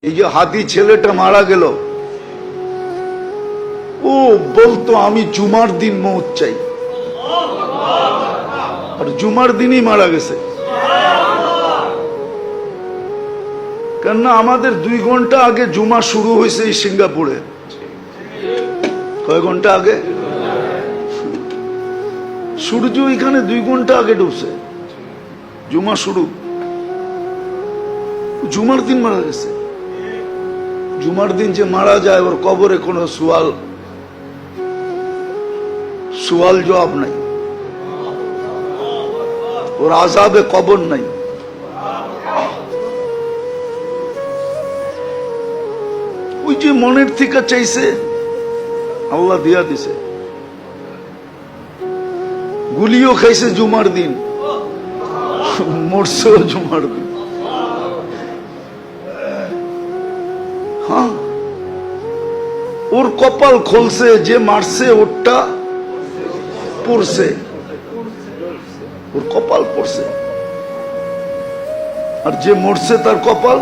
এই যে হাতি ছেলেটা মারা গেল, ও বলতো আমি জুমার দিন মৌত চাই, আর জুমার দিনই মারা গেছে। কেননা আমাদের 2 ঘন্টা আগে জুমা শুরু হয়েছে এই সিঙ্গাপুরে। কয় ঘন্টা আগে? সূর্য এখানে 2 ঘন্টা আগে ডুবছে, জুমা শুরু। জুমার দিন মারা গেছে। জুমার দিন যে মারা যায় ওর কবরে কোনো সুয়াল জবাব নাই, ওর আযাবে কবর নাই। ওই যে মনের থেকে চাইছে আল্লাহ দিয়া দিছে। গুলিও খাইছে জুমার দিন, মরছেও জুমার দিন। হ্যাঁ, ওর কপাল খুলছে, যে মারছে ওরটা পড়ছে, ওর কপাল পড়ছে, আর যে মরছে তার কপাল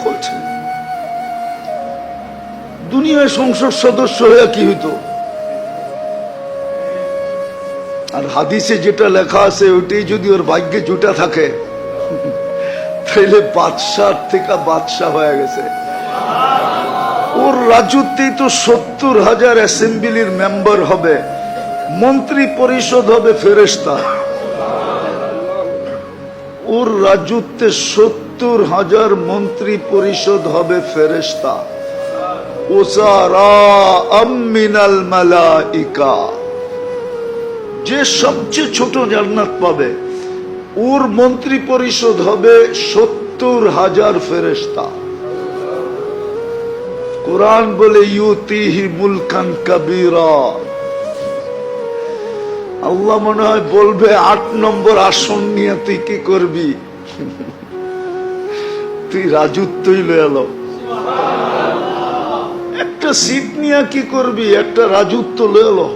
খুলছে। দুনিয়ায় সংসদ সদস্য হয়ে কি হইতো? আর হাদিসে যেটা লেখা আছে ওইটাই যদি ওর ভাগ্যে জুটা থাকে তাহলে বাদশাহ থেকে বাদশাহ হয়ে গেছে। ওর রাজত্বেই তো 70,000 অ্যাসেম্বলির মেম্বার হবে, মন্ত্রী পরিষদ হবে ফেরেশতা। ওর রাজত্বে 70,000 মন্ত্রী পরিষদ হবে ফেরেশতা। মিনাল মালাইকা, যে সবচেয়ে ছোট জান্নাত পাবে ওর মন্ত্রী পরিষদ হবে 70,000 ফেরেশতা। কুরআন বলে ইউতিহি মুলকান কাবীরা। আল্লাহ মনে হয় বলবে 8 নম্বর আসন নিয়ে তুই কি করবি? তুই রাজত্বই লয়ে এলো। একটা সিট নিয়ে কি করবি? একটা রাজত্ব লয়ে এলো।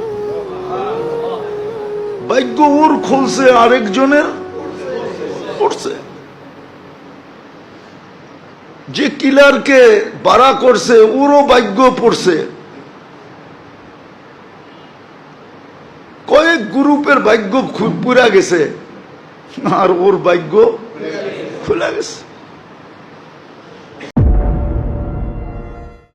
ভাগ্য ওর খুলছে, আরেকজনের পড়ছে। যে কিলারকে বাড়া করছে ওরও ভাগ্য পড়ছে। কয়েক গ্রুপের ভাগ্য পুরা গেছে আর ওর ভাগ্য খুলে গেছে।